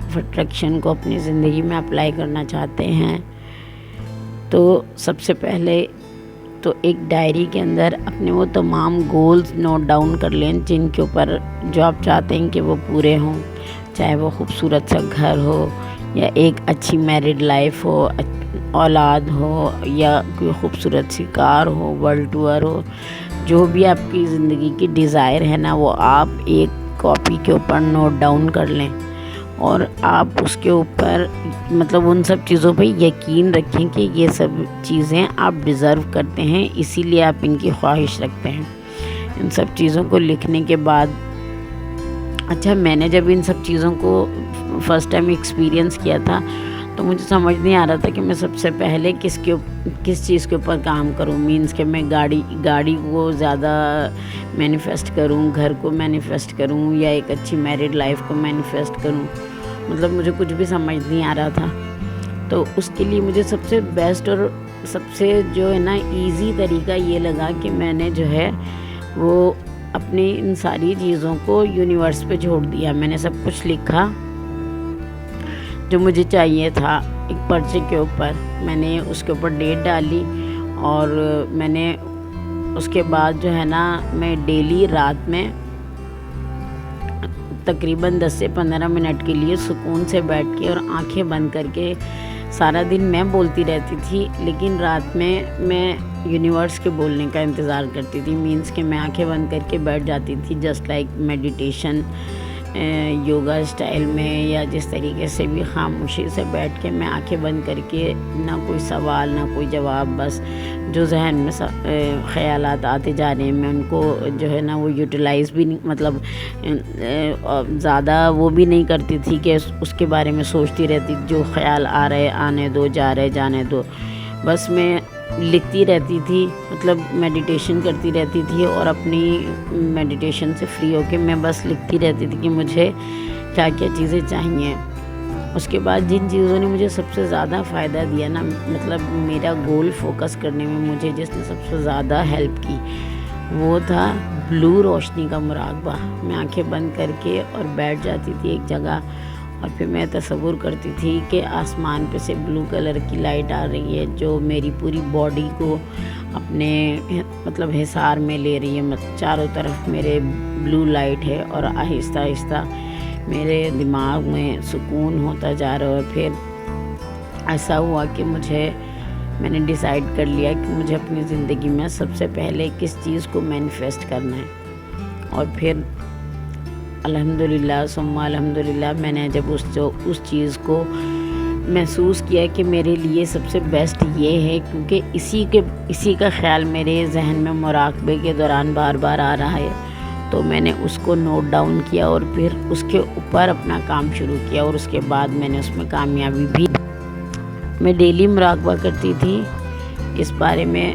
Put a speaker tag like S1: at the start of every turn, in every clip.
S1: Of attraction کو اپنی زندگی میں اپلائی کرنا چاہتے ہیں تو سب سے پہلے تو ایک ڈائری کے اندر اپنے وہ تمام گولز نوٹ ڈاؤن کر لیں جن کے اوپر جو آپ چاہتے ہیں کہ وہ پورے ہوں، چاہے وہ خوبصورت سا گھر ہو یا ایک اچھی میرڈ لائف ہو، اولاد ہو یا کوئی خوبصورت سی کار ہو، ورلڈ ٹور ہو، جو بھی آپ کی زندگی کی ڈیزائر ہے نا وہ آپ ایک کاپی کے اوپر نوٹ ڈاؤن کر لیں اور آپ اس کے اوپر مطلب ان سب چیزوں پہ یقین رکھیں کہ یہ سب چیزیں آپ ڈیزرو کرتے ہیں، اسی لیے آپ ان کی خواہش رکھتے ہیں۔ ان سب چیزوں کو لکھنے کے بعد اچھا میں نے جب ان سب چیزوں کو فرسٹ ٹائم ایکسپیرینس کیا تھا تو مجھے سمجھ نہیں آ رہا تھا کہ میں سب سے پہلے کس چیز کے اوپر کام کروں، مینس کہ میں گاڑی کو زیادہ مینیفیسٹ کروں، گھر کو مینیفیسٹ کروں یا ایک اچھی میرڈ لائف کو مینیفیسٹ کروں، مطلب مجھے کچھ بھی سمجھ نہیں آ رہا تھا۔ تو اس کے لیے مجھے سب سے بیسٹ اور سب سے جو ہے نا ایزی طریقہ یہ لگا کہ میں نے جو ہے وہ اپنی ان ساری چیزوں کو یونیورس پہ چھوڑ دیا۔ میں نے سب کچھ لکھا جو مجھے چاہیے تھا ایک پرچے کے اوپر، میں نے اس کے اوپر ڈیٹ ڈالی اور میں نے اس کے بعد جو ہے نا میں ڈیلی رات میں تقریباً 10 سے 15 منٹ کے لیے سکون سے بیٹھ کے اور آنکھیں بند کر کے، سارا دن میں بولتی رہتی تھی لیکن رات میں یونیورس کے بولنے کا انتظار کرتی تھی، مینس کہ میں آنکھیں بند کر کے بیٹھ جاتی تھی just like meditation yoga style میں، یا جس طریقے سے بھی خاموشی سے بیٹھ کے میں آنکھیں بند کر کے نہ کوئی سوال نہ کوئی جواب، بس جو ذہن میں خیالات آتے جا رہے ہیں میں ان کو جو ہے نا وہ یوٹیلائز بھی نہیں، مطلب زیادہ وہ بھی نہیں کرتی تھی کہ اس کے بارے میں سوچتی رہتی، جو خیال آ رہے آنے دو، جا رہے جانے دو، بس میں لکھتی رہتی تھی، مطلب میڈیٹیشن کرتی رہتی تھی اور اپنی میڈیٹیشن سے فری ہو کے میں بس لکھتی رہتی تھی کہ مجھے کیا کیا چیزیں چاہیے۔ اس کے بعد جن چیزوں نے مجھے سب سے زیادہ فائدہ دیا نا، مطلب میرا گول فوکس کرنے میں مجھے جس نے سب سے زیادہ ہیلپ کی وہ تھا بلو روشنی کا مراقبہ۔ میں آنکھیں بند کر کے اور بیٹھ جاتی تھی ایک جگہ اور پھر میں تصور کرتی تھی کہ آسمان پہ سے بلو کلر کی لائٹ آ رہی ہے جو میری پوری باڈی کو اپنے مطلب حصار میں لے رہی ہے، چاروں طرف میرے بلو لائٹ ہے اور آہستہ آہستہ میرے دماغ میں سکون ہوتا جا رہا ہے۔ پھر ایسا ہوا کہ میں نے ڈیسائیڈ کر لیا کہ مجھے اپنی زندگی میں سب سے پہلے کس چیز کو مینیفیسٹ کرنا ہے، اور پھر الحمدللہ ثم الحمدللہ میں نے جب اس چیز کو محسوس کیا کہ میرے لیے سب سے بیسٹ یہ ہے، کیونکہ اسی کا خیال میرے ذہن میں مراقبے کے دوران بار بار آ رہا ہے، تو میں نے اس کو نوٹ ڈاؤن کیا اور پھر اس کے اوپر اپنا کام شروع کیا، اور اس کے بعد میں نے اس میں کامیابی بھی۔ میں ڈیلی مراقبہ کرتی تھی اس بارے میں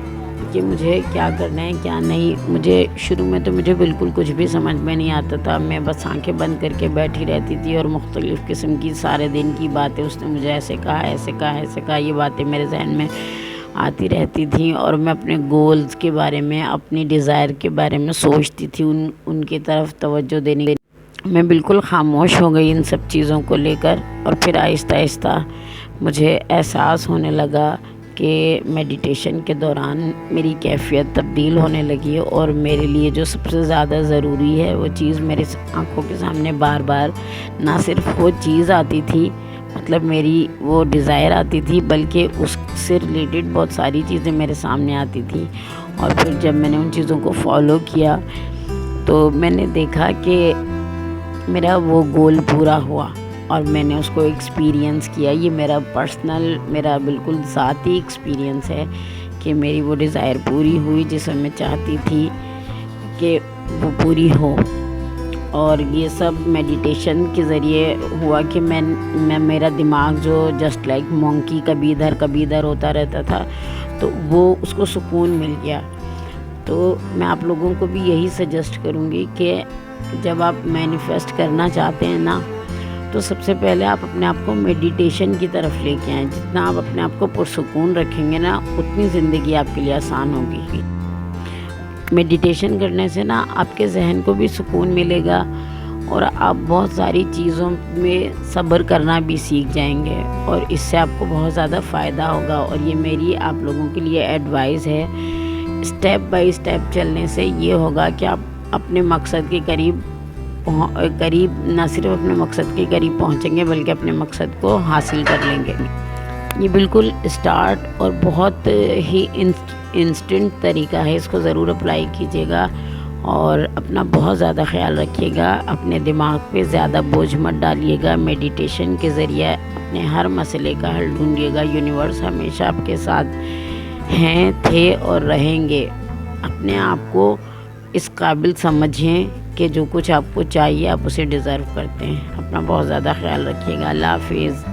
S1: کہ مجھے کیا کرنا ہے کیا نہیں۔ شروع میں تو مجھے بالکل کچھ بھی سمجھ میں نہیں آتا تھا، میں بس آنکھیں بند کر کے بیٹھی رہتی تھی اور مختلف قسم کی سارے دن کی باتیں، اس نے مجھے ایسے کہا، یہ باتیں میرے ذہن میں آتی رہتی تھیں اور میں اپنے گولز کے بارے میں، اپنی ڈیزائر کے بارے میں سوچتی تھی، ان کی طرف توجہ دینے میں بالکل خاموش ہو گئی ان سب چیزوں کو لے کر۔ اور پھر آہستہ آہستہ مجھے احساس ہونے لگا کہ میڈیٹیشن کے دوران میری کیفیت تبدیل ہونے لگی اور میرے لیے جو سب سے زیادہ ضروری ہے وہ چیز میرے آنکھوں کے سامنے بار بار نہ صرف وہ چیز آتی تھی، مطلب میری وہ ڈیزائر آتی تھی، بلکہ اس سے ریلیٹڈ بہت ساری چیزیں میرے سامنے آتی تھیں۔ اور پھر جب میں نے ان چیزوں کو فالو کیا تو میں نے دیکھا کہ میرا وہ گول پورا ہوا اور میں نے اس کو ایکسپیرینس کیا۔ یہ میرا بالکل ذاتی ایکسپیرینس ہے کہ میری وہ ڈیزائر پوری ہوئی جسے میں چاہتی تھی کہ وہ پوری ہو، اور یہ سب میڈیٹیشن کے ذریعے ہوا کہ میرا دماغ جو جسٹ لائک مونکی کبھی ادھر ہوتا رہتا تھا تو وہ اس کو سکون مل گیا۔ تو میں آپ لوگوں کو بھی یہی سجیسٹ کروں گی کہ جب آپ مینیفیسٹ کرنا چاہتے ہیں نا تو سب سے پہلے آپ اپنے آپ کو میڈیٹیشن کی طرف لے کے آئیں۔ جتنا آپ اپنے آپ کو پرسکون رکھیں گے نا اتنی زندگی آپ کے لیے آسان ہوگی۔ میڈیٹیشن کرنے سے نا آپ کے ذہن کو بھی سکون ملے گا اور آپ بہت ساری چیزوں میں صبر کرنا بھی سیکھ جائیں گے، اور اس سے آپ کو بہت زیادہ فائدہ ہوگا۔ اور یہ میری آپ لوگوں کے لیے ایڈوائز ہے، اسٹیپ بائی اسٹیپ چلنے سے یہ ہوگا کہ آپ اپنے مقصد کے قریب نہ صرف اپنے مقصد کے قریب پہنچیں گے بلکہ اپنے مقصد کو حاصل کر لیں گے۔ یہ بالکل اسٹارٹ اور بہت ہی انسٹنٹ طریقہ ہے، اس کو ضرور اپلائی کیجیے گا اور اپنا بہت زیادہ خیال رکھیے گا۔ اپنے دماغ پہ زیادہ بوجھ مت ڈالیے گا، میڈیٹیشن کے ذریعے اپنے ہر مسئلے کا حل ڈھونڈیے گا۔ یونیورس ہمیشہ آپ کے ساتھ ہیں، تھے اور رہیں گے۔ اپنے آپ کو اس قابل سمجھیں کہ جو کچھ آپ کو چاہیے آپ اسے ڈیزرو کرتے ہیں۔ اپنا بہت زیادہ خیال رکھیے گا۔ اللہ حافظ۔